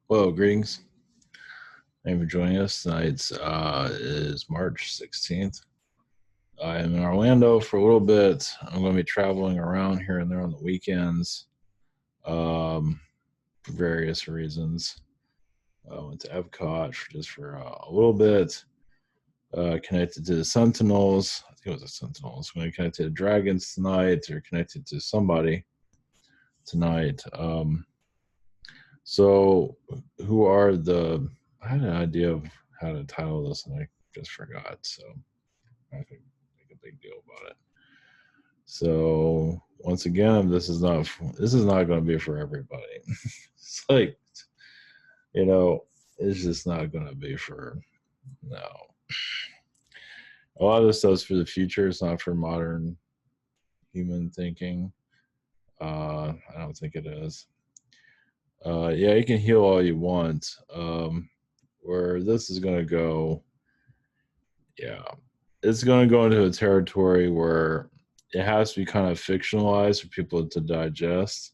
Well, greetings. Thank you for joining us. Tonight is March 16th. I am in Orlando for a little bit. I'm going to be traveling around here and there on the weekends for various reasons. I went to Epcot just for a little bit, connected to the Sentinels. I think it was the Sentinels. I'm going to connect to the Dragons tonight or connected to somebody tonight. So, who are the. I had an idea of how to title this and I just forgot. So, I think make a big deal about it. So once again, this is not going to be for everybody. It's like, you know, it's just not going to be for no. A lot of this stuff's for the future. It's not for modern human thinking. I don't think it is. Yeah, you can heal all you want. Where this is going to go, yeah, it's going to go into a territory where it has to be kind of fictionalized for people to digest.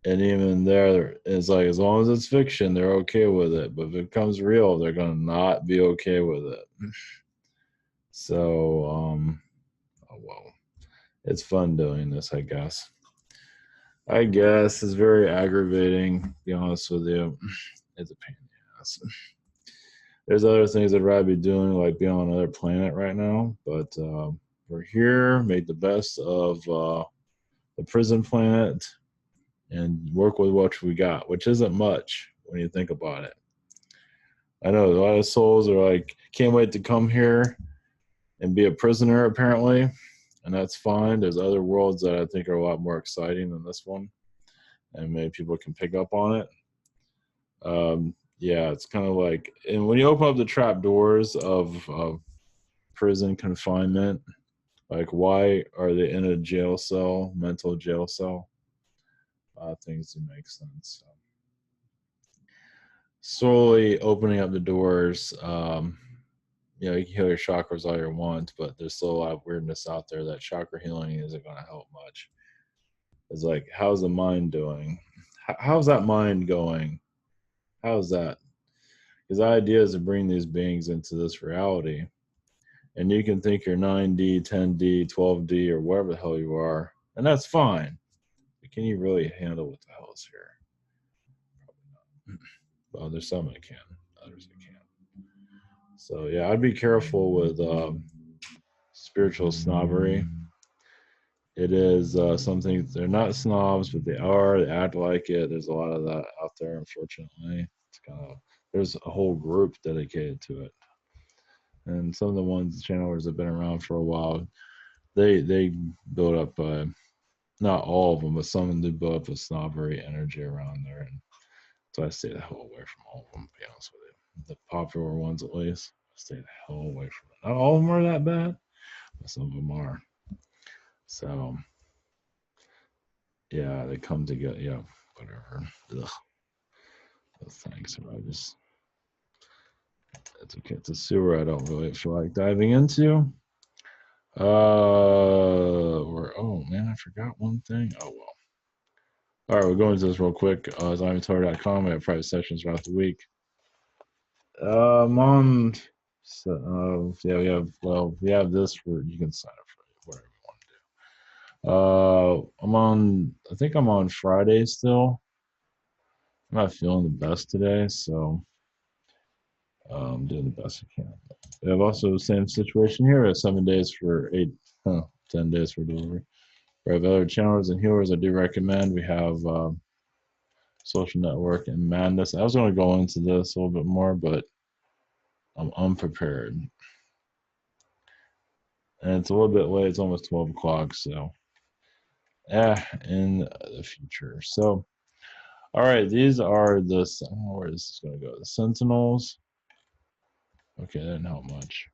And even there, it's like as long as it's fiction, they're okay with it. But if it becomes real, they're going to not be okay with it. So, oh well, it's fun doing this, I guess. I guess it's very aggravating. To be honest with you, it's a pain in the ass. There's other things I'd rather be doing, like being on another planet right now. But we're here, make the best of the prison planet, and work with what we got, which isn't much when you think about it. I know a lot of souls are like, can't wait to come here and be a prisoner, apparently, and that's fine. There's other worlds that I think are a lot more exciting than this one, and maybe people can pick up on it. Yeah, it's kind of like, and when you open up the trap doors of prison confinement, like why are they in a jail cell, mental jail cell? Things do make sense. So slowly opening up the doors. You know, you can heal your chakras all you want, but there's still a lot of weirdness out there that chakra healing isn't going to help much. It's like, how's the mind doing? How's that mind going? How's that? Because the idea is to bring these beings into this reality. And you can think you're 9D, 10D, 12D, or whatever the hell you are, and that's fine. But can you really handle what the hell is here? Probably not. Well, there's some that can, others that can't. So yeah, I'd be careful with spiritual snobbery. It is something, they're not snobs, but they are. They act like it. There's a lot of that out there, unfortunately. It's kind of, there's a whole group dedicated to it, and some of the ones channelers have been around for a while. They build up. Not all of them, but some do build up a snobbery energy around there, and so I stay the hell away from all of them. To be honest with you, the popular ones at least, stay the hell away from it. Not all of them are that bad, but some of them are. So yeah, they come together. Yeah, whatever. Ugh. Those things are just. It's okay. It's a sewer I don't really feel like diving into. Oh man, I forgot one thing. Oh well. All right, we're going to this real quick. ZombieTower.com. We have private sessions throughout the week. I'm on. So, yeah, we have this for you can sign up for whatever you want to do. I'm on. I think I'm on Friday still. I'm not feeling the best today, so I'm doing the best I can. We have also the same situation here. 7 days for 10 days for delivery. We have other channels and healers I do recommend. We have Social Network and Madness. I was going to go into this a little bit more, but I'm unprepared. And it's a little bit late. It's almost 12 o'clock, so in the future. So, all right, these are the, I don't know where this is going to go. The Sentinels. Okay, that didn't help much.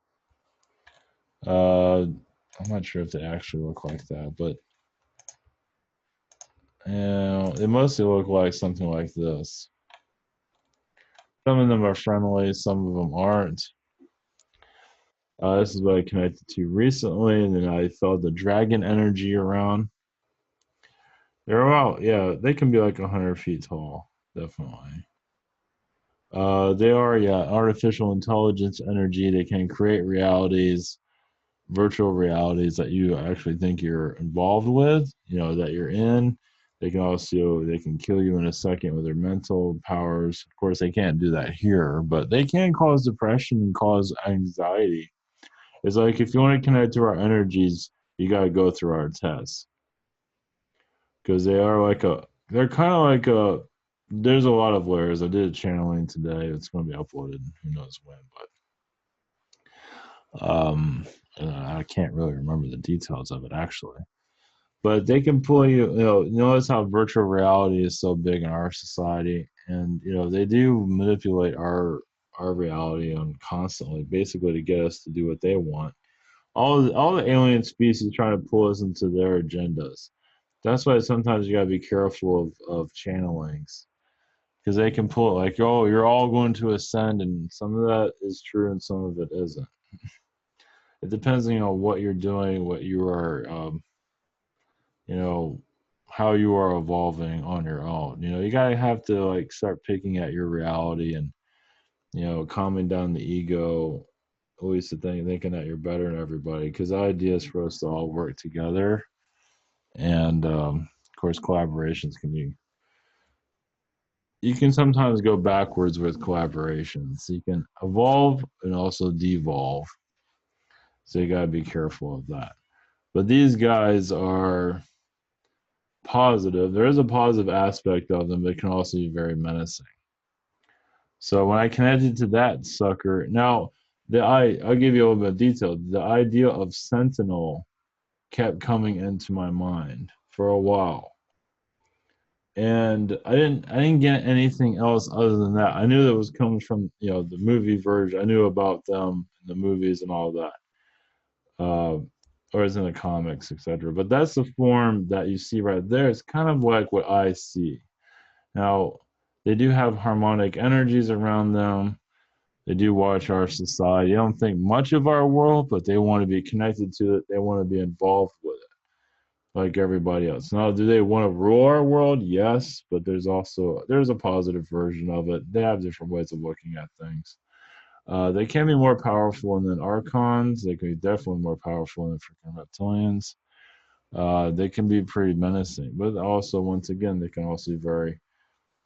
I'm not sure if they actually look like that, but they mostly look like something like this. Some of them are friendly, some of them aren't. This is what I connected to recently, and then I felt the dragon energy around. They're about, yeah, they can be like 100 feet tall, definitely. They are, yeah, artificial intelligence energy. They can create realities, virtual realities that you actually think you're involved with, that you're in. They can kill you in a second with their mental powers. Of course, they can't do that here, but they can cause depression and cause anxiety. It's like if you want to connect to our energies, you got to go through our tests because they're kind of like there's a lot of layers. I did a channeling today. It's going to be uploaded. Who knows when, but I can't really remember the details of it actually. But they can pull you. Notice how virtual reality is so big in our society, and they do manipulate our reality on constantly, basically to get us to do what they want. All the alien species trying to pull us into their agendas. That's why sometimes you gotta be careful of channelings because they can pull it like, oh, you're all going to ascend, and some of that is true and some of it isn't. It depends on what you're doing, what you are, you know, how you are evolving on your own. You gotta have to like start picking at your reality and calming down the ego, at least the thing, thinking that you're better than everybody. Because the idea is for us to all work together, and of course, collaborations can be. You can sometimes go backwards with collaborations. You can evolve and also devolve. So you gotta be careful of that. But these guys are positive. There is a positive aspect of them, but it can also be very menacing. So when I connected to that sucker, now I'll give you a little bit of detail. The idea of Sentinel kept coming into my mind for a while. And I didn't get anything else other than that. I knew that was coming from, the movie version. I knew about them, the movies and all that. Or it's in the comics, etc. But that's the form that you see right there. It's kind of like what I see. Now, they do have harmonic energies around them. They do watch our society. They don't think much of our world, but they want to be connected to it. They want to be involved with it, like everybody else. Now, do they want to rule our world? Yes, but there's a positive version of it. They have different ways of looking at things. They can be more powerful than archons. They can be definitely more powerful than freaking reptilians. They can be pretty menacing, but also, once again, they can also be very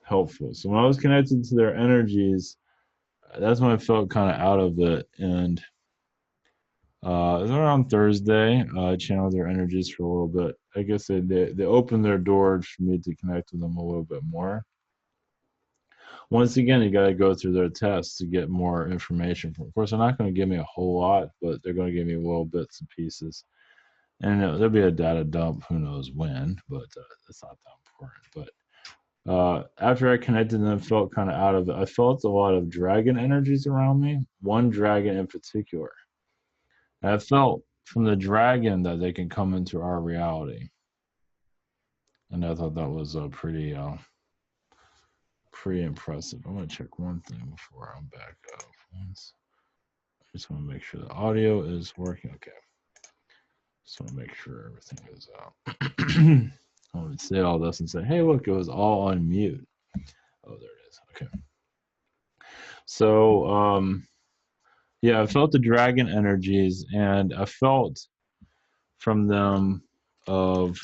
helpful. So when I was connected to their energies, that's when I felt kind of out of it. And it was around Thursday. I channeled their energies for a little bit. I guess they opened their doors for me to connect with them a little bit more. Once again, you got to go through their tests to get more information. Of course, they're not going to give me a whole lot, but they're going to give me little bits and pieces. And there'll be a data dump, who knows when, but it's not that important. But after I connected them, felt kind of out of it. I felt a lot of dragon energies around me, one dragon in particular. And I felt from the dragon that they can come into our reality. And I thought that was pretty impressive. I'm going to check one thing before I'm back up. I just want to make sure the audio is working. Okay. Just want to make sure everything is out. I would say all this and say, hey, look, it was all on mute. Oh, there it is. Okay. So, yeah, I felt the dragon energies, and I felt from them of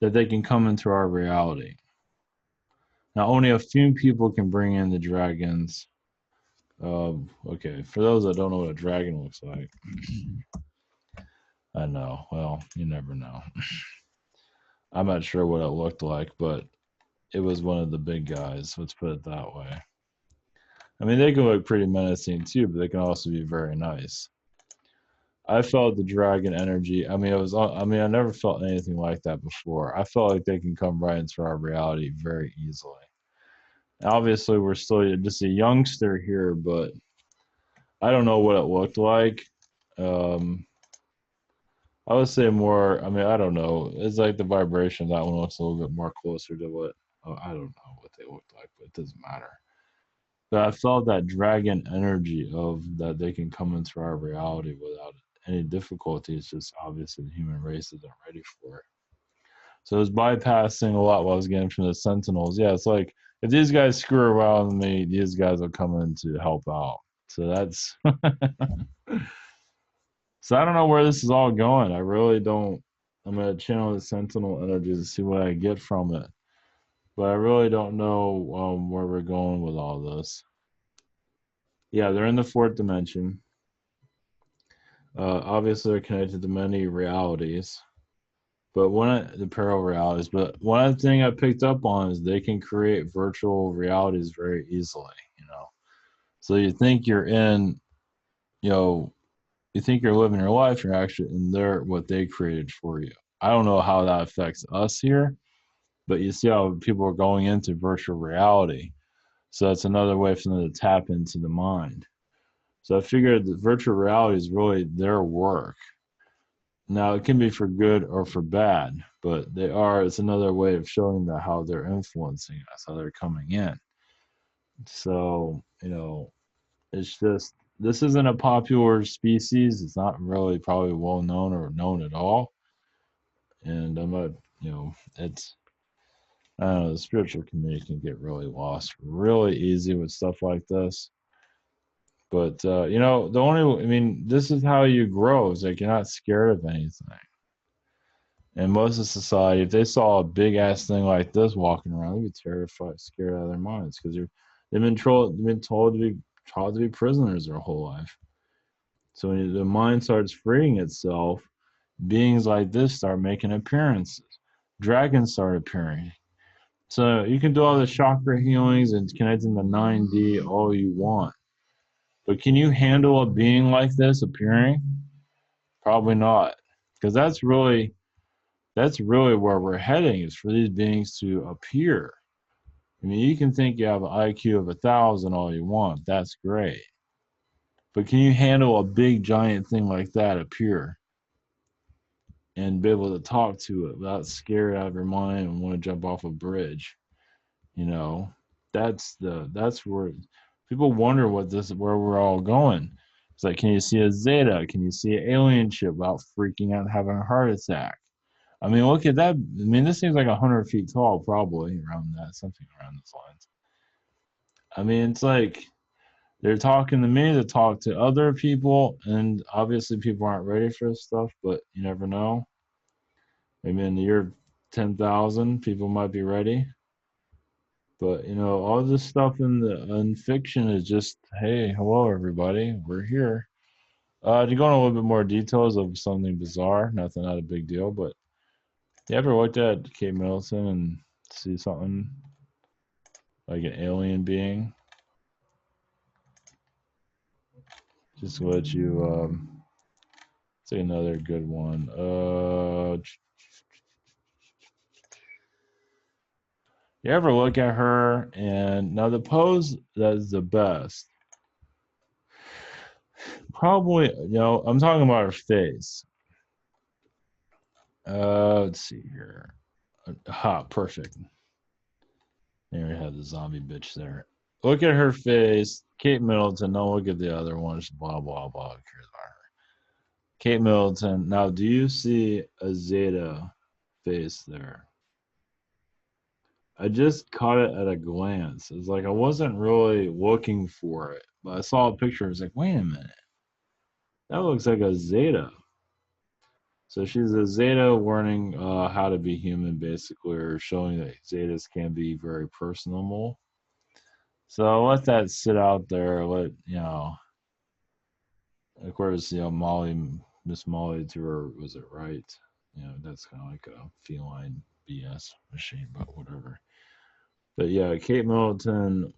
that they can come into our reality. Now, only a few people can bring in the dragons. Okay, for those that don't know what a dragon looks like, I know. Well, you never know. I'm not sure what it looked like, but it was one of the big guys. Let's put it that way. I mean, they can look pretty menacing too, but they can also be very nice. I felt the dragon energy. I mean, I never felt anything like that before. I felt like they can come right into our reality very easily. Obviously, we're still just a youngster here, but I don't know what it looked like. Um, I would say more. I mean, I don't know. It's like the vibration. That one looks a little bit more closer to what. Oh, I don't know what they looked like, but it doesn't matter. But I felt that dragon energy of that they can come into our reality without any difficulty. It's just obviously the human race isn't ready for it. So it was bypassing a lot what I was getting from the Sentinels. Yeah, it's like if these guys screw around with me, these guys will come in to help out. So that's so I don't know where this is all going. I really don't. I'm gonna channel the Sentinel energy to see what I get from it, but I really don't know where we're going with all this. Yeah, they're in the fourth dimension. Obviously, they're connected to many realities, but the parallel realities. But one thing I picked up on is they can create virtual realities very easily. So you think you're in, you know, you think you're living your life, you're actually in their what they created for you. I don't know how that affects us here, but you see how people are going into virtual reality. So it's another way for them to tap into the mind. So I figured that virtual reality is really their work. Now it can be for good or for bad, but it's another way of showing that how they're influencing us, how they're coming in. So, it's just this isn't a popular species. It's not really probably well known or known at all. And I'm not, it's I don't know, the spiritual community can get really lost really easy with stuff like this. But I mean, this is how you grow. Is like you're not scared of anything. And most of society, if they saw a big ass thing like this walking around, they'd be terrified, scared out of their minds because they've been told to be prisoners their whole life. So when the mind starts freeing itself, beings like this start making appearances. Dragons start appearing. So you can do all the chakra healings and connecting the 9D all you want. But can you handle a being like this appearing? Probably not. Because that's really where we're heading is for these beings to appear. I mean, you can think you have an IQ of 1,000 all you want. That's great. But can you handle a big giant thing like that appear and be able to talk to it without scared out of your mind and want to jump off a bridge? You know, that's where people wonder where we're all going. It's like, can you see a Zeta? Can you see an alien ship without freaking out and having a heart attack? I mean, look at that. I mean, this seems like 100 feet tall, probably around that, something around those lines. I mean, it's like they're talking to me to talk to other people, and obviously people aren't ready for this stuff, but you never know. Maybe in the year 10,000, people might be ready. But all this stuff in fiction is just, hey, hello everybody, we're here. To go into a little bit more details of something bizarre, nothing, not a big deal, but you ever looked at Kate Middleton and see something like an alien being? Just to let you say another good one. You ever look at her and now the pose that is the best? Probably, I'm talking about her face. Let's see here. Perfect. There we have the zombie bitch there. Look at her face. Kate Middleton. Don't look at the other one. Just blah, blah, blah. Who cares about her? Kate Middleton. Now, do you see a Zeta face there? I just caught it at a glance. It's like I wasn't really looking for it, but I saw a picture. I was like, wait a minute. That looks like a Zeta. So she's a Zeta learning how to be human, basically, or showing that Zetas can be very personable. So I'll let that sit out there. Of course, Miss Molly to her, was it right? That's kind of like a feline BS machine, but whatever. But yeah, Kate Middleton,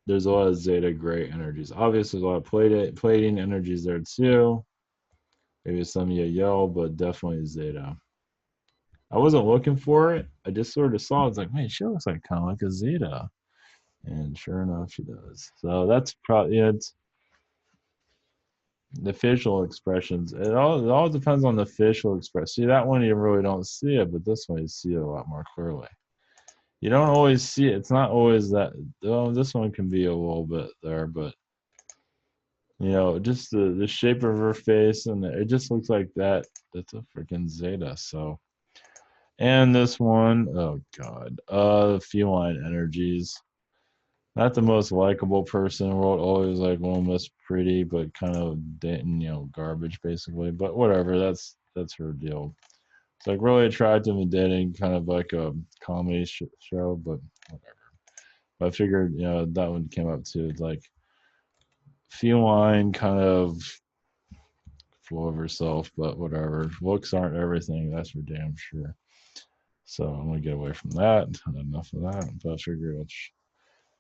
there's a lot of Zeta gray energies. Obviously, there's a lot of plating energies there too. Maybe some Yael, but definitely Zeta. I wasn't looking for it. I just sort of saw it. It's like, man, she looks like kind of like a Zeta. And sure enough, she does. So that's probably it's the facial expressions. It all depends on the facial expression. See, that one you really don't see it, but this one you see it a lot more clearly. You don't always see it. It's not always that. Oh, this one can be a little bit there, but just the shape of her face and it just looks like that. That's a freaking Zeta. So, and this one, oh god, feline energies. Not the most likable person in the world. Always like almost pretty, but kind of garbage basically. But whatever. That's her deal. It's like really attractive and dating, kind of like a comedy show, but whatever. I figured, that one came up too. It's like feline, kind of full of herself, but whatever. Looks aren't everything. That's for damn sure. So I'm gonna get away from that. Enough of that. But I figured I'd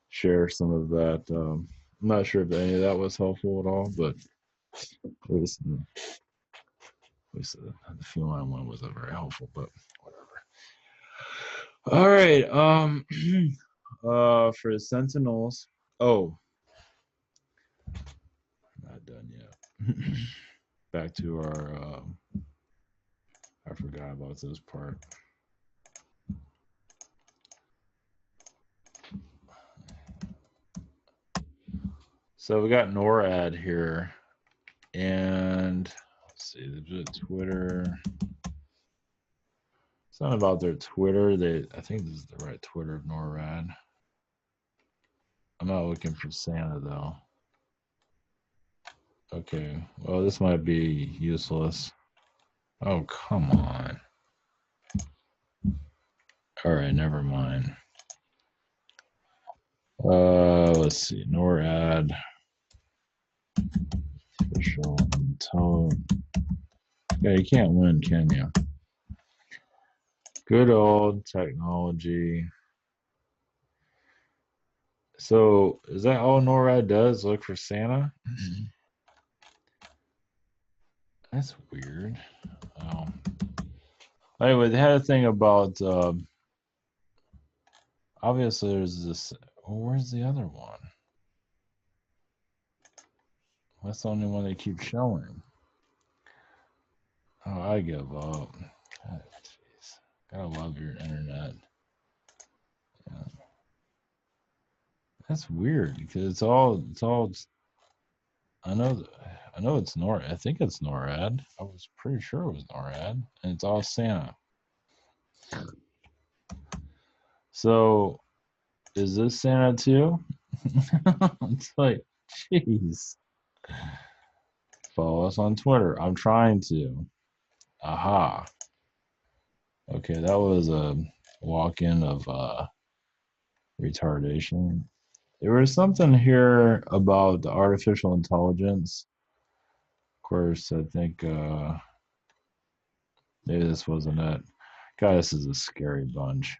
share some of that. I'm not sure if any of that was helpful at all, but at least the feline one wasn't very helpful. But whatever. All right. For the Sentinels. Oh, not done yet. Back to our. I forgot about this part. So we got NORAD here, and let's see, there's Twitter. It's not about their Twitter. I think this is the right Twitter of NORAD. I'm not looking for Santa though. Okay, well this might be useless. Oh, come on. All right, never mind. Let's see, NORAD official tone. Yeah, you can't win, can you? Good old technology. So is that all NORAD does? Look for Santa? That's weird. Anyway, they had a thing about obviously there's this. Well, where's the other one? That's the only one they keep showing. Oh, I give up. God, jeez. Gotta love your internet. Yeah. That's weird because it's all. I know it's NORAD. I think it's NORAD. I was pretty sure it was NORAD, and it's all Santa. So, is this Santa too? It's like, jeez. Follow us on Twitter. I'm trying to. Aha. Okay, that was a walk-in of retardation. There was something here about the artificial intelligence. Of course, I think maybe this wasn't it. God, this is a scary bunch.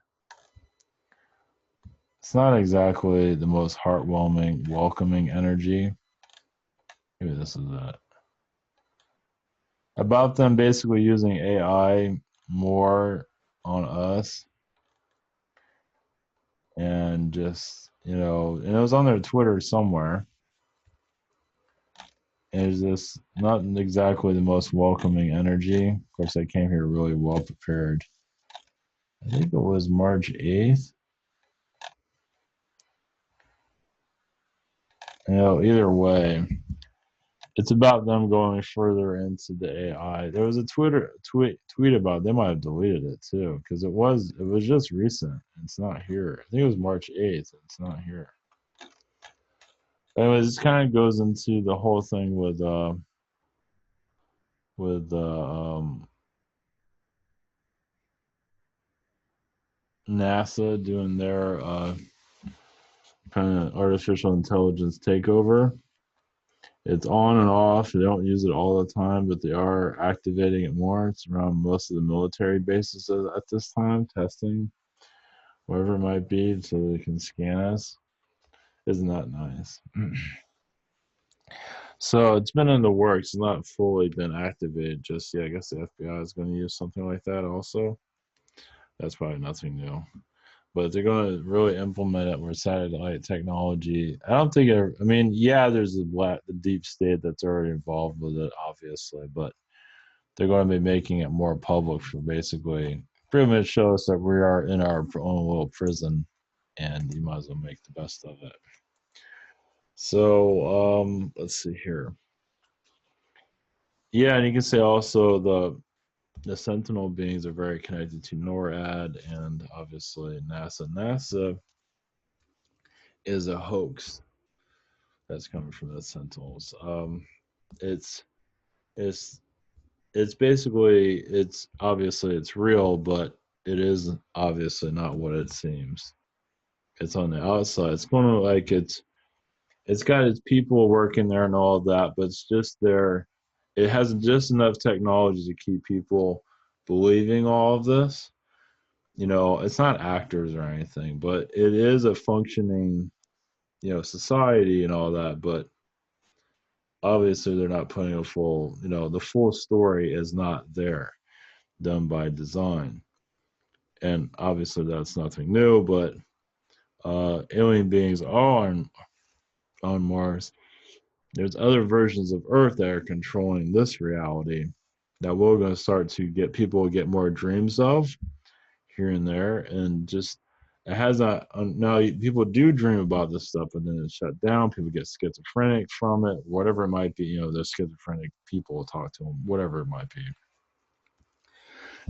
It's not exactly the most heartwarming, welcoming energy. Maybe this is it. About them basically using AI more on us and just, and it was on their Twitter somewhere. And it's just not exactly the most welcoming energy. Of course, I came here really well prepared. I think it was March 8th. Either way, it's about them going further into the AI. There was a tweet about it. They might have deleted it too because it was just recent. It's not here. I think it was March 8th. It's not here. Anyways, this kind of goes into the whole thing with NASA doing their kind of artificial intelligence takeover. It's on and off. They don't use it all the time, but they are activating it more. It's around most of the military bases at this time, testing, whatever it might be, so they can scan us. Isn't that nice? So it's been in the works. It's not fully been activated just yet. I guess the FBI is going to use something like that also. That's probably nothing new. But they're going to really implement it with satellite technology. I don't think I mean, yeah, there's the deep state that's already involved with it, obviously, but they're going to be making it more public for basically pretty much show us that we are in our own little prison, and you might as well make the best of it. So let's see here. Yeah, and you can say also the Sentinel beings are very connected to NORAD and obviously NASA. NASA is a hoax that's coming from the Sentinels. It's it's it's basically it's obviously it's real, but it is obviously not what it seems. It's on the outside. It's going to like it's got its people working there and all of that, but it's just there. It has just enough technology to keep people believing all of this. You know, it's not actors or anything, but it is a functioning, society and all that. But obviously, they're not putting a full, the full story is not there, done by design. And obviously, that's nothing new, but alien beings are on Mars. There's other versions of Earth that are controlling this reality that we're going to start to get people to get more dreams of here and there, and just it has not now people do dream about this stuff, but then it's shut down. People get schizophrenic from it, whatever it might be. There's schizophrenic people talk to them, whatever it might be,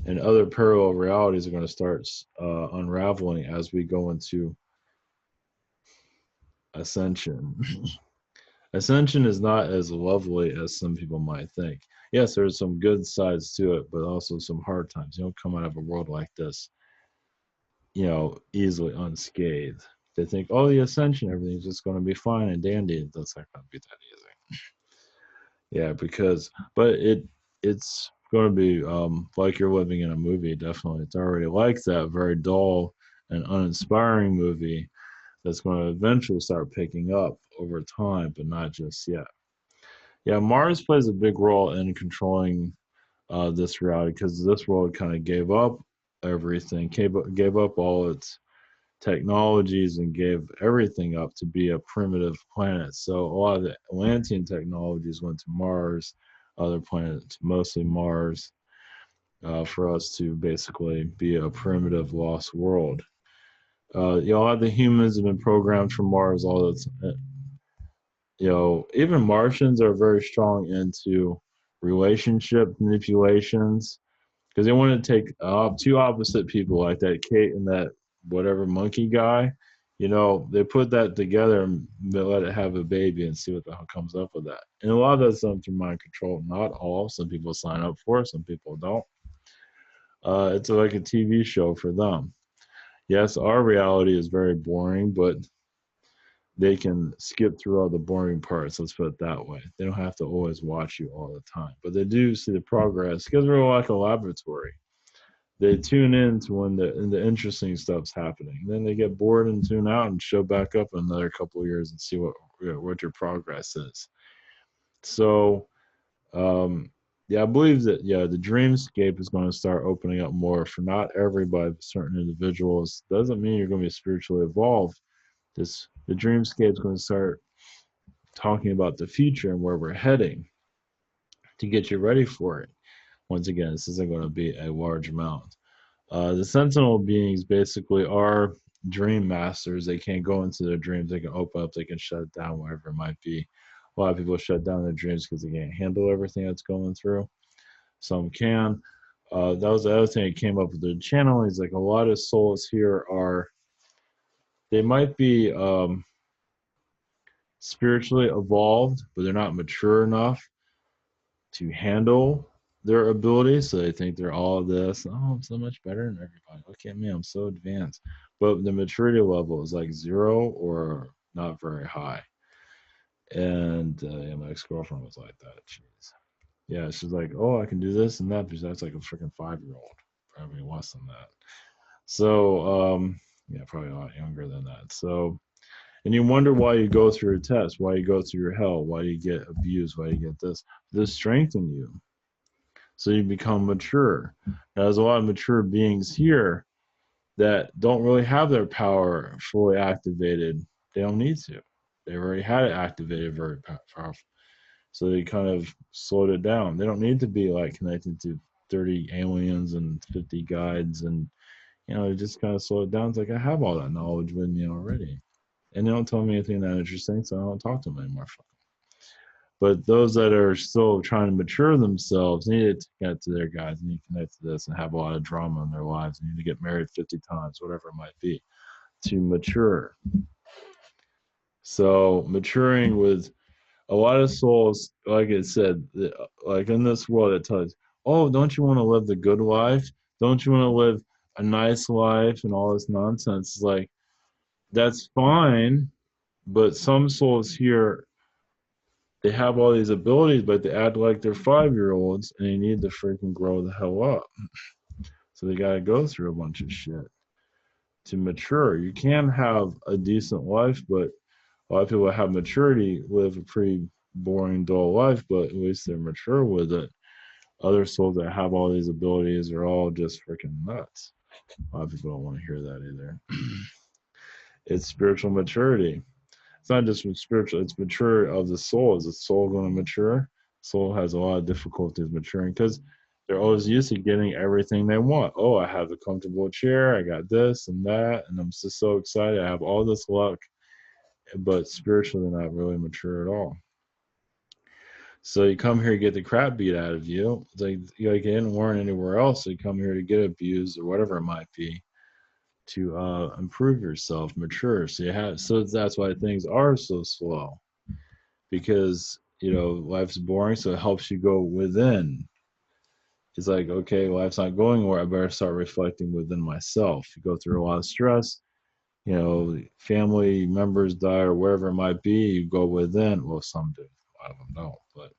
and other parallel realities are going to start unraveling as we go into ascension. Ascension is not as lovely as some people might think. Yes, there's some good sides to it, but also some hard times. You don't come out of a world like this, easily unscathed. They think, oh, the ascension, everything's just going to be fine and dandy. That's not going to be that easy. Yeah, but it's going to be like you're living in a movie. Definitely, it's already like that, very dull and uninspiring movie that's going to eventually start picking up over time, but not just yet. Yeah, Mars plays a big role in controlling this reality because this world kind of gave up everything, gave up all its technologies and gave everything up to be a primitive planet. So a lot of the Atlantean technologies went to Mars, other planets, mostly Mars, for us to basically be a primitive lost world. A lot of the humans have been programmed from Mars. All that's, even Martians are very strong into relationship manipulations because they want to take two opposite people like that Kate and that whatever monkey guy. They put that together and they let it have a baby and see what the hell comes up with that. And a lot of that's done through mind control. Not all. Some people sign up for it. Some people don't. It's like a TV show for them. Yes, our reality is very boring, but they can skip through all the boring parts. Let's put it that way. They don't have to always watch you all the time, but they do see the progress because we're like a laboratory. They tune in to when the interesting stuff's happening. Then they get bored and tune out and show back up in another couple of years and see what your progress is. So, yeah, I believe that the dreamscape is going to start opening up more for not everybody, but certain individuals. Doesn't mean you're going to be spiritually evolved. The dreamscape is going to start talking about the future and where we're heading to get you ready for it. Once again, this isn't going to be a large amount. The Sentinel beings basically are dream masters. They can't go into their dreams. They can open up. They can shut it down, whatever it might be. A lot of people shut down their dreams because they can't handle everything that's going through. Some can. That was the other thing that came up with the channel. Is like a lot of souls here they might be spiritually evolved, but they're not mature enough to handle their abilities. So they think they're all this. Oh, I'm so much better than everybody. Look at me, I'm so advanced. But the maturity level is like zero or not very high. And yeah, my ex-girlfriend was like that. Jeez. Yeah, she's like, oh, I can do this and that. Because that's like a freaking 5-year-old, probably less than that. So, yeah, probably a lot younger than that. So, and you wonder why you go through a test, why you go through your hell, why you get abused, why you get this. This strengthen you. So you become mature. Now, there's a lot of mature beings here that don't really have their power fully activated. They don't need to. They already had it activated very powerful. So they kind of slowed it down. They don't need to be like connected to 30 aliens and 50 guides and they just kind of slow it down. It's like I have all that knowledge with me already. And they don't tell me anything that interesting, so I don't talk to them anymore. But those that are still trying to mature themselves need to connect to their guides, need to connect to this and have a lot of drama in their lives, need to get married 50 times, whatever it might be, to mature. So maturing with a lot of souls, like I said, like in this world, it tells, oh, don't you want to live the good life? Don't you want to live a nice life and all this nonsense? It's like, that's fine, but some souls here, they have all these abilities, but they act like they're 5-year-olds and they need to freaking grow the hell up. So they got to go through a bunch of shit to mature. You can have a decent life, but a lot of people that have maturity live a pretty boring, dull life, but at least they're mature with it. Other souls that have all these abilities are all just freaking nuts. A lot of people don't want to hear that either. It's spiritual maturity. It's not just spiritual, it's mature of the soul. Is the soul going to mature? Soul has a lot of difficulties maturing because they're always used to getting everything they want. Oh, I have a comfortable chair, I got this and that, and I'm just so excited. I have all this luck, but spiritually they're not really mature at all. So you come here to get the crap beat out of you. It's like you didn't learn anywhere else. So you come here to get abused or whatever it might be to improve yourself, mature. So you have, so that's why things are so slow, because life's boring, so it helps you go within. It's like, okay, life's not going where, I better start reflecting within myself. You go through a lot of stress, family members die or wherever it might be, you go within. Well, some do, a lot of them don't, but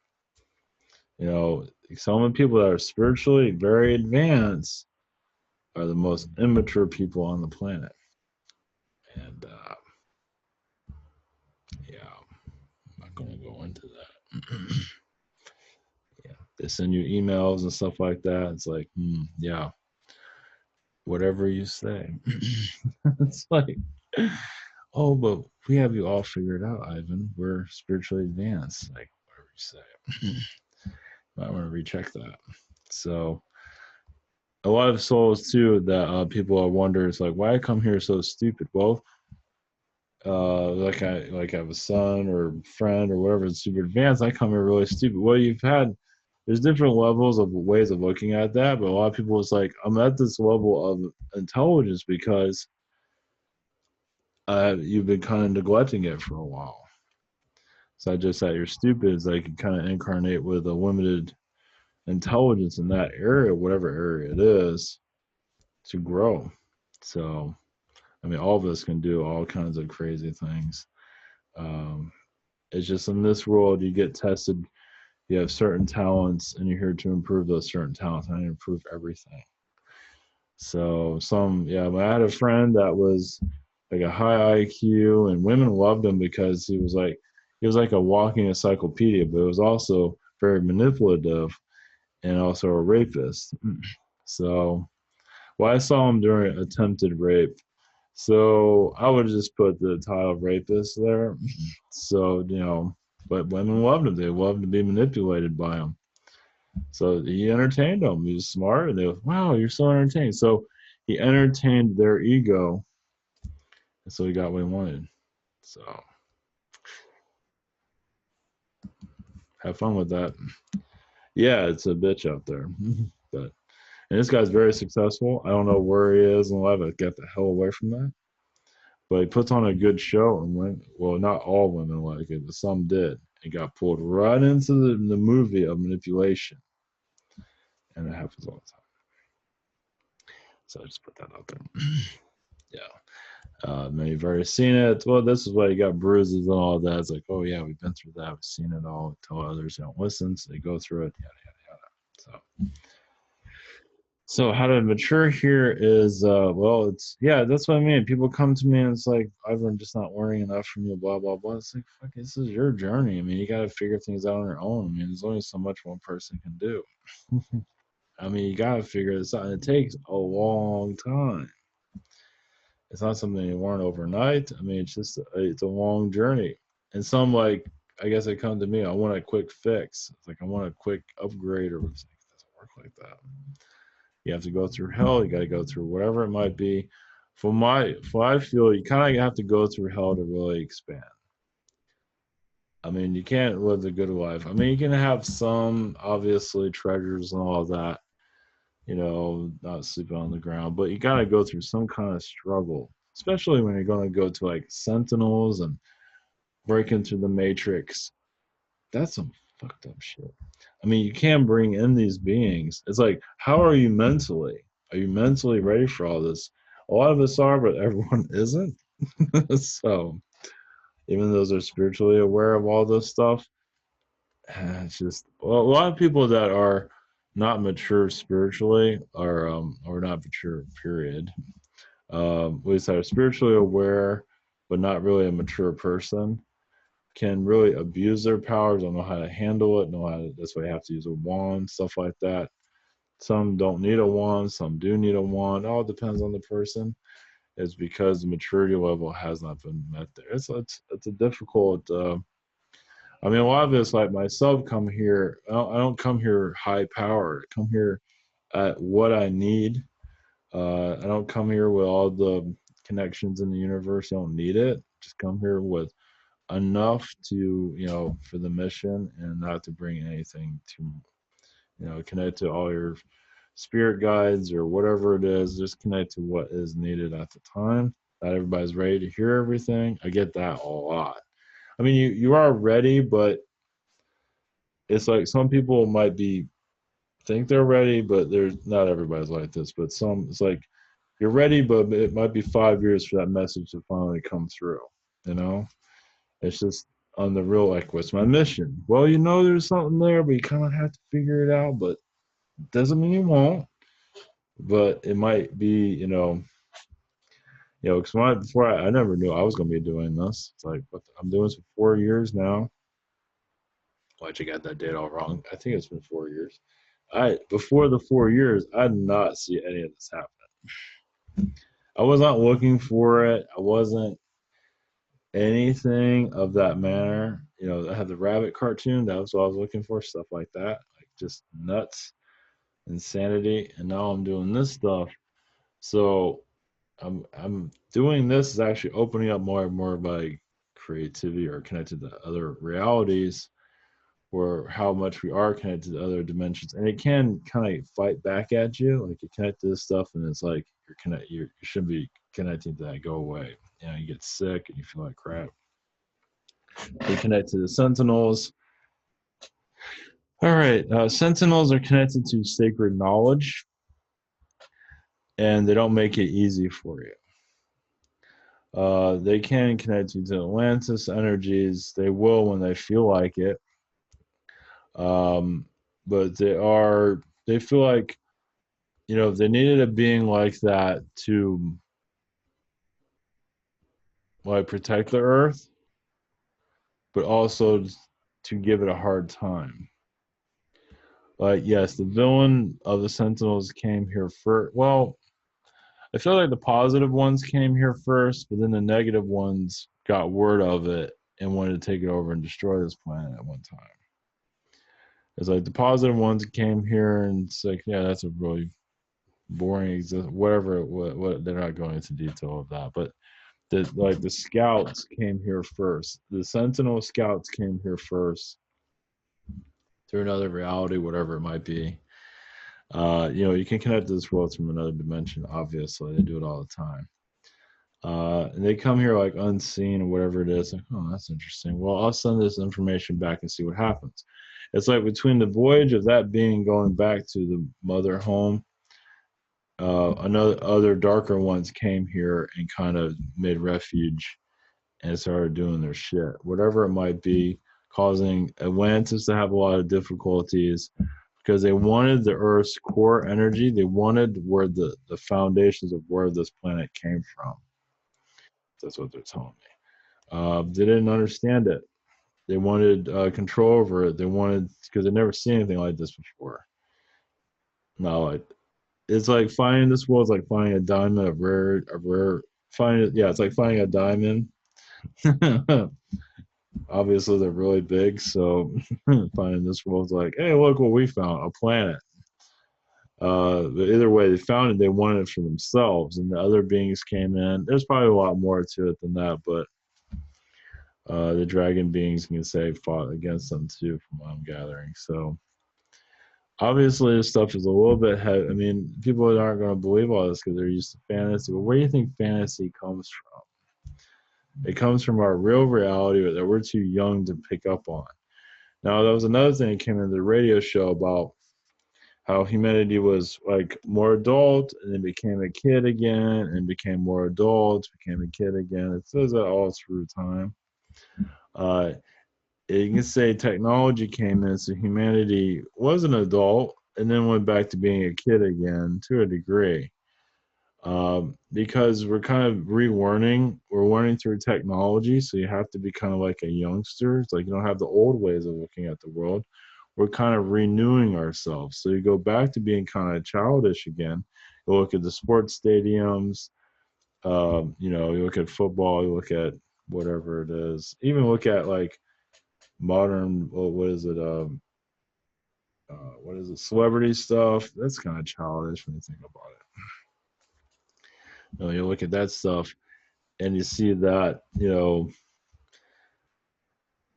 some of the people that are spiritually very advanced are the most immature people on the planet. And yeah, I'm not going to go into that. Yeah, they send you emails and stuff like that. It's like, yeah, whatever you say. It's like, oh, but we have you all figured out, Ivan. We're spiritually advanced. Like, whatever you say. I want to recheck that. So, a lot of souls too that people are wondering, it's like, why I come here so stupid? Well, like I have a son or friend or whatever that's super advanced, I come here really stupid. Well, there's different levels of ways of looking at that, but a lot of people it's like, I'm at this level of intelligence because you've been kind of neglecting it for a while. So I just that you're stupid is like you kind of incarnate with a limited intelligence in that area, whatever area it is, to grow. So I mean, all of us can do all kinds of crazy things. Um, it's just in this world you get tested. You have certain talents, and you're here to improve those certain talents and improve everything. So I had a friend that was like a high IQ, and women loved him because he was like a walking encyclopedia, but it was also very manipulative and also a rapist. So, well, I saw him during attempted rape. So I would just put the title of rapist there. So, but women loved him. They loved to be manipulated by him. So he entertained them. He was smart, and they were, wow, you're so entertaining. So he entertained their ego, and so he got what he wanted. So have fun with that. Yeah, it's a bitch out there. But and this guy's very successful. I don't know where he is in life. I get the hell away from that. But he puts on a good show, and well, not all women like it, but some did. It got pulled right into the movie of manipulation, and it happens all the time. So I just put that out there. Yeah. Maybe you've already seen it. Well, this is why you got bruises and all that. It's like, oh yeah, we've been through that. We've seen it all. Tell others don't listen, so they go through it. Yada yada yada. So how to mature here is well, it's yeah, that's what I mean. People come to me and it's like, I'm just not learning enough from you, blah blah blah. It's like, fuck, this is your journey. I mean, you got to figure things out on your own. I mean, there's only so much one person can do. I mean, you got to figure this out. It takes a long time. It's not something you learn overnight. I mean, it's a long journey. And some like I guess they come to me. I want a quick fix. It's like I want a quick upgrade, or it's like, it doesn't work like that. You have to go through hell. You got to go through whatever it might be. For I feel you kind of have to go through hell to really expand. I mean, you can't live the good life. I mean, you can have some obviously treasures and all that, not sleeping on the ground, but you got to go through some kind of struggle, especially when you're going to go to like Sentinels and breaking through the matrix. That's some fucked up shit. I mean, you can bring in these beings. It's like, how are you mentally? Are you mentally ready for all this? A lot of us are, but everyone isn't. So, even those are spiritually aware of all this stuff, it's just, well, a lot of people that are not mature spiritually are not mature. Period. At least are spiritually aware, but not really a mature person can really abuse their powers, don't know how to handle it, know how to, that's why you have to use a wand, stuff like that. Some don't need a wand, some do need a wand. All depends on the person. It's because the maturity level has not been met there. It's a difficult. I mean, a lot of this, like myself, come here. I don't come here high powered. I come here at what I need. I don't come here with all the connections in the universe. I don't need it. Just come here with enough to, for the mission and not to bring anything to, connect to all your spirit guides or whatever it is. Just connect to what is needed at the time. Not everybody's ready to hear everything. I get that a lot. I mean, you are ready, but it's like some people might be think they're ready, but there's not everybody's like this. But some, it's like you're ready, but it might be 5 years for that message to finally come through. You know, it's just on the real, like, what's my mission? Well, there's something there, but you kind of have to figure it out. But it doesn't mean you won't. But it might be, because before I never knew I was going to be doing this. It's like, I'm doing this for 4 years now. Well, I got that date all wrong. I think it's been 4 years. I Before the 4 years, I did not see any of this happen. I was not looking for it. I wasn't anything of that manner. I had the rabbit cartoon. That was what I was looking for. Stuff like that, like just nuts, insanity. And now I'm doing this stuff. So I'm doing this is actually opening up more and more of my creativity or connected to other realities or how much we are connected to other dimensions. And it can kind of fight back at you. Like you connect to this stuff and it's like you shouldn't be connecting to that. Go away. You get sick and you feel like crap. They connect to the Sentinels. All right. Sentinels are connected to sacred knowledge and they don't make it easy for you. They can connect you to Atlantis energies. They will when they feel like it. But they feel like, if they needed a being like that to like protect the earth, but also to give it a hard time. Like, yes, the villain of the Sentinels came here first. Well, I feel like the positive ones came here first, but then the negative ones got word of it and wanted to take it over and destroy this planet at one time. It's like the positive ones came here and it's like, yeah, that's a really boring, whatever. What they're not going into detail of that, but the scouts came here first. The Sentinel scouts came here first through another reality, whatever it might be. You can connect to this world from another dimension. Obviously, they do it all the time. And they come here like unseen or whatever it is. Like, oh, that's interesting. Well, I'll send this information back and see what happens. It's like between the voyage of that being going back to the mother home, another other darker ones came here and kind of made refuge and started doing their shit, whatever it might be, causing Atlantis to have a lot of difficulties because they wanted the Earth's core energy. They wanted where the foundations of where this planet came from. That's what they're telling me. They didn't understand it. They wanted control over it. They wanted because they never seen anything like this before. Not like it's like finding this world's like finding a diamond, a rare. Finding yeah, it's like finding a diamond. Obviously, they're really big, so finding this world's like, hey, look what we found, a planet. But either way, they found it. They wanted it for themselves, and the other beings came in. There's probably a lot more to it than that, but the dragon beings can say fought against them too, from what I'm gathering. So obviously, this stuff is a little bit heavy. I mean, people aren't going to believe all this because they're used to fantasy. But where do you think fantasy comes from? It comes from our real reality that we're too young to pick up on. Now, that was another thing that came in the radio show about how humanity was like more adult and then became a kid again and became more adult, became a kid again. It says that all through time. Uh, you can say technology came in, so humanity was an adult and then went back to being a kid again to a degree. Because we're kind of relearning, we're learning through technology, so you have to be kind of like a youngster. It's like you don't have the old ways of looking at the world. We're kind of renewing ourselves. So you go back to being kind of childish again. You look at the sports stadiums, you look at football, you look at whatever it is, even look at like modern, well, what is it, celebrity stuff. That's kind of childish when you think about it. You look at that stuff and you see that,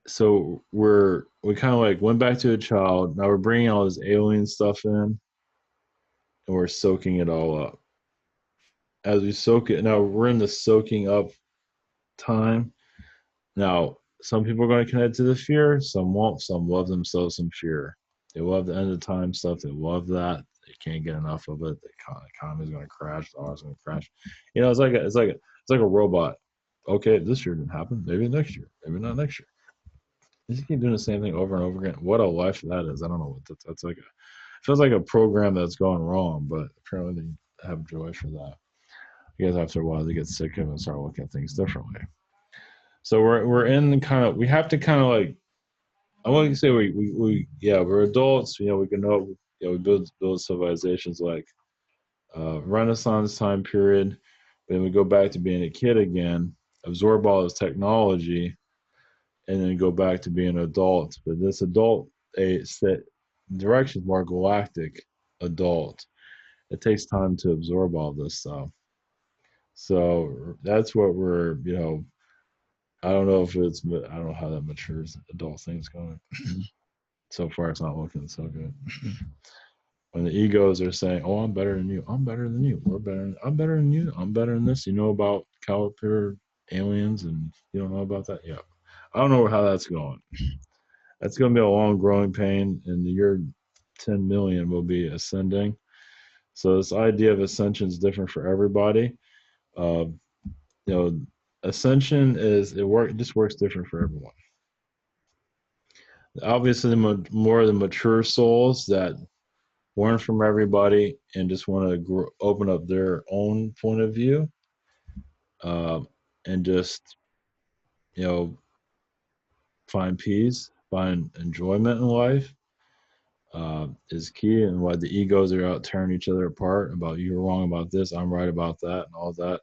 so we kind of like went back to a child. Now we're bringing all this alien stuff in and we're soaking it all up. As we soak it, now we're in the soaking up time. Now, some people are going to connect to the fear, some won't. Some love themselves some fear. They love the end of time stuff. They love that. They can't get enough of it. The economy is going to crash. The dollar's going to crash. It's like a robot. Okay, this year didn't happen. Maybe next year. Maybe not next year. You just keep doing the same thing over and over again. What a life that is. I don't know what that's like. It feels like a program that's going wrong, but apparently they have joy for that. I guess after a while they get sick of it and start looking at things differently. So we're in the kind of, we have to kind of like, I want to say we yeah, we're adults. We can know, we build civilizations like Renaissance time period. Then we go back to being a kid again, absorb all this technology, and then go back to being an adult. But this adult a set direction is more galactic adult. It takes time to absorb all this stuff. So that's what I don't know if I don't know how that matures adult thing's going. So far, it's not looking so good. When the egos are saying, "Oh, I'm better than you. I'm better than you. We're better. I'm better than you. I'm better than this." You know about Caliper aliens, and you don't know about that. Yeah, I don't know how that's going. That's going to be a long growing pain. In the year 10 million, will be ascending. So this idea of ascension is different for everybody. Uh, you know, ascension it just works different for everyone. Obviously, the more the mature souls that learn from everybody and just want to open up their own point of view, uh, and just you know find peace, find enjoyment in life, is key. And why the egos are out tearing each other apart about you're wrong about this, I'm right about that, and all that.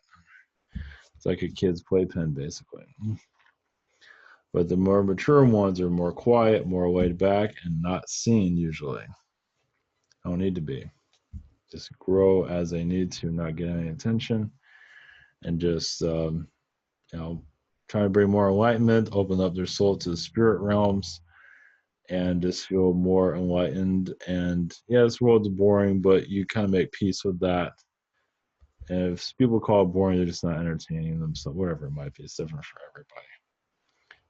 It's like a kid's playpen, basically. But the more mature ones are more quiet, more laid back, and not seen usually. Don't need to be. Just grow as they need to, not get any attention, and just you know try to bring more enlightenment, open up their soul to the spirit realms, and just feel more enlightened. And yeah, this world's boring, but you kind of make peace with that. And if people call it boring, they're just not entertaining themselves, whatever it might be. It's different for everybody.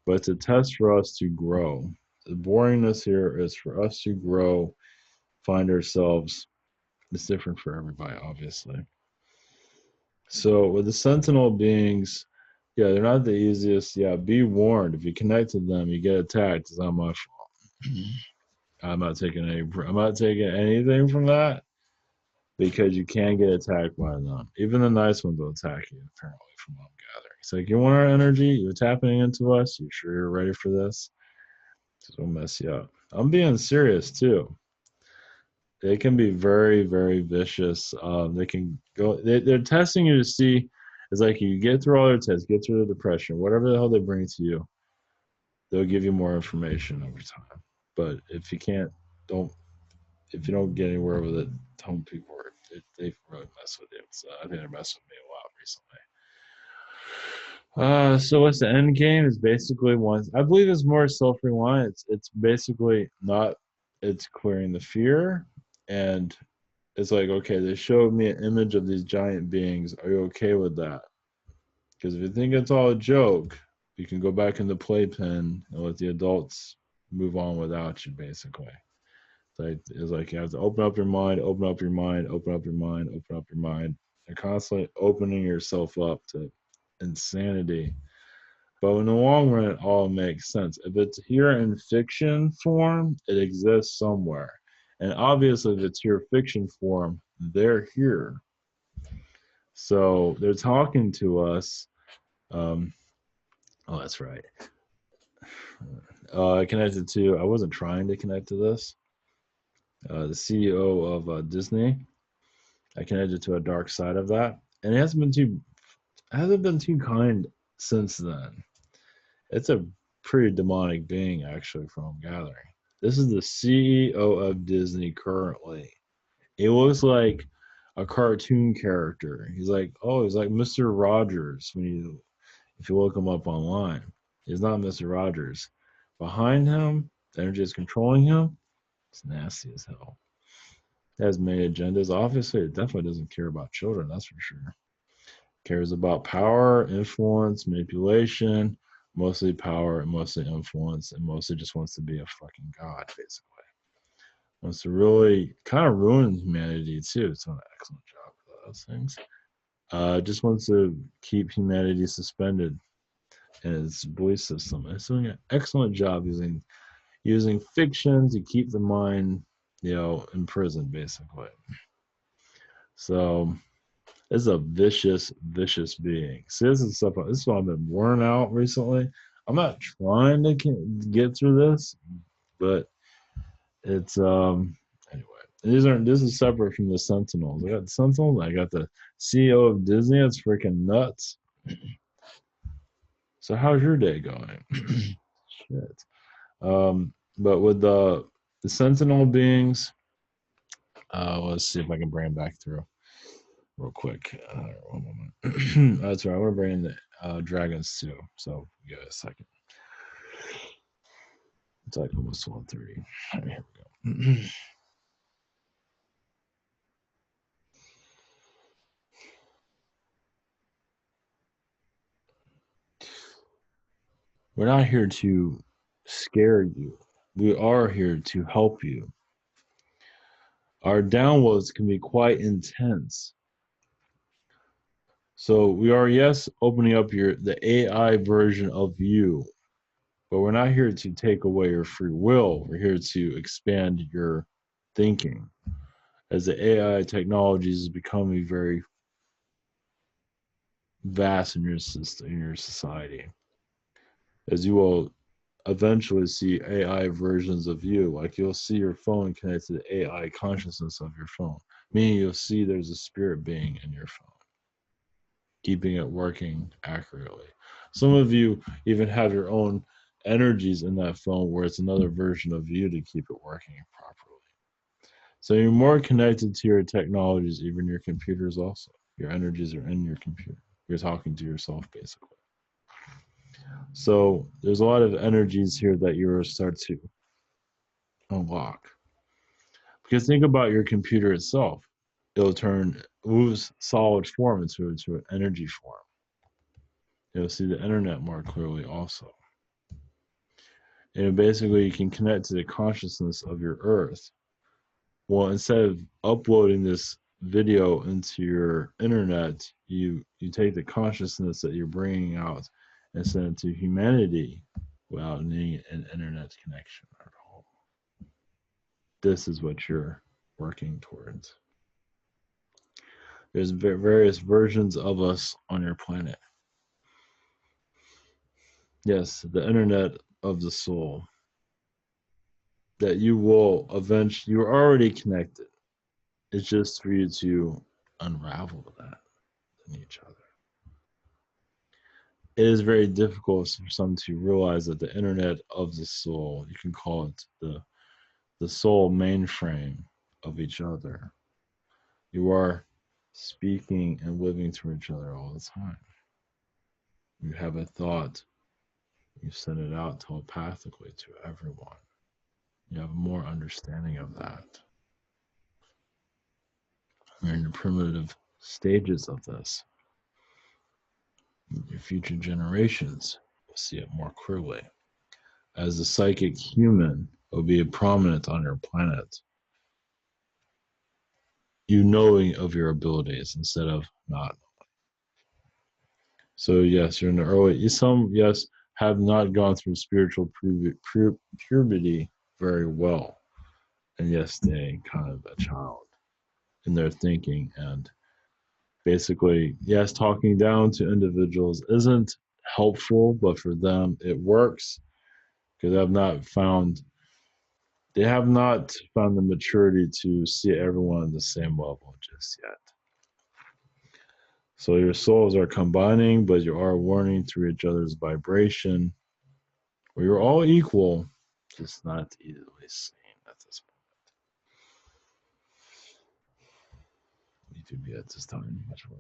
But it's a test for us to grow. The boringness here is for us to grow, find ourselves. It's different for everybody, obviously. So with the Sentinel beings, yeah, they're not the easiest. Yeah, be warned. If you connect to them, you get attacked. It's not my fault. I'm not taking anything from that because you can get attacked by them. Even the nice ones will attack you, apparently, from what I'm gathering. It's like, you want our energy? You're tapping into us? You sure you're ready for this? This will mess you up. I'm being serious too. They can be very, very vicious. They can go. They're testing you to see. It's like you get through all their tests, get through the depression, whatever the hell they bring to you. They'll give you more information over time. But if you can't, don't. If you don't get anywhere with it, don't be worried. They really mess with you. So I think they're messing with me a lot recently. So what's the end game? Is basically once I believe it's more self-reliance. It's basically not. It's clearing the fear, and it's like, okay, they showed me an image of these giant beings. Are you okay with that? Because if you think it's all a joke, you can go back in the playpen and let the adults move on without you, basically. It's like you have to open up your mind, open up your mind, open up your mind, open up your mind, and constantly opening yourself up to insanity. But in the long run, it all makes sense. If it's here in fiction form, it exists somewhere. And obviously, if it's here fiction form, they're here. So they're talking to us. Um, oh, that's right. I connected to, I wasn't trying to connect to this. The CEO of Disney. I connected to a dark side of that. And it hasn't been too kind since then. It's a pretty demonic being, actually, from what I'm gathering. This is the CEO of Disney currently. He looks like a cartoon character. He's like Mr. Rogers if you look him up online. He's not Mr. Rogers. Behind him, the energy is controlling him. It's nasty as hell. It has many agendas. Obviously, it definitely doesn't care about children, that's for sure. Cares about power, influence, manipulation, mostly power and mostly influence, and mostly just wants to be a fucking god, basically. Wants to really kind of ruin humanity too. It's done an excellent job with those things. Just wants to keep humanity suspended in its belief system. And it's doing an excellent job using fiction to keep the mind, in prison, basically. So it's a vicious, vicious being. See, this is what I've been worn out recently. I'm not trying to get through this, but it's anyway. This is separate from the Sentinels. I got the Sentinels. I got the CEO of Disney. It's freaking nuts. So how's your day going? Shit. But with the Sentinel beings, let's see if I can bring them back through real quick. One moment. That's right. I want to bring in the dragons too. So give it a second. It's like almost 12:30. All right, here we go. We're not here to scare you. We are here to help you. Our downloads can be quite intense. So we are, yes, opening up the AI version of you, but we're not here to take away your free will. We're here to expand your thinking. As the AI technologies is becoming very vast in your system, in your society, as you will eventually see AI versions of you. Like you'll see your phone connected to the AI consciousness of your phone, meaning you'll see there's a spirit being in your phone, keeping it working accurately. Some of you even have your own energies in that phone where it's another version of you to keep it working properly. So you're more connected to your technologies, even your computers also. Your energies are in your computer. You're talking to yourself basically. So there's a lot of energies here that you're start to unlock. Because think about your computer itself. Moves solid form into an energy form. You'll see the internet more clearly also. And basically you can connect to the consciousness of your earth. Well, instead of uploading this video into your internet, you take the consciousness that you're bringing out and send it to humanity without needing an internet connection at all. This is what you're working towards. There's various versions of us on your planet. Yes, the internet of the soul. That you will eventually, you're already connected. It's just for you to unravel that in each other. It is very difficult for some to realize that the internet of the soul, you can call it the soul mainframe of each other. You are speaking and living through each other all the time. You have a thought, you send it out telepathically to everyone. You have more understanding of that. We're in the primitive stages of this. Your future generations will see it more clearly. As a psychic human will be prominent on your planet, you knowing of your abilities instead of not. So yes, you're in the early. Some yes have not gone through spiritual puberty very well, and yes, they kind of a child in their thinking, and basically yes, talking down to individuals isn't helpful, but for them it works because they have not found the maturity to see everyone on the same level just yet. So your souls are combining, but you are warning through each other's vibration. Where you're all equal, just not easily seen at this point. Need to be at this time much more.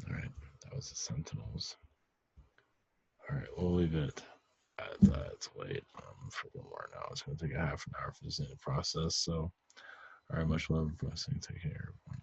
All right, that was the Sentinels. All right, we'll leave it at that. It's late for one more now. It's going to take a half an hour for this process. So, all right, much love for listening. Take care, everyone.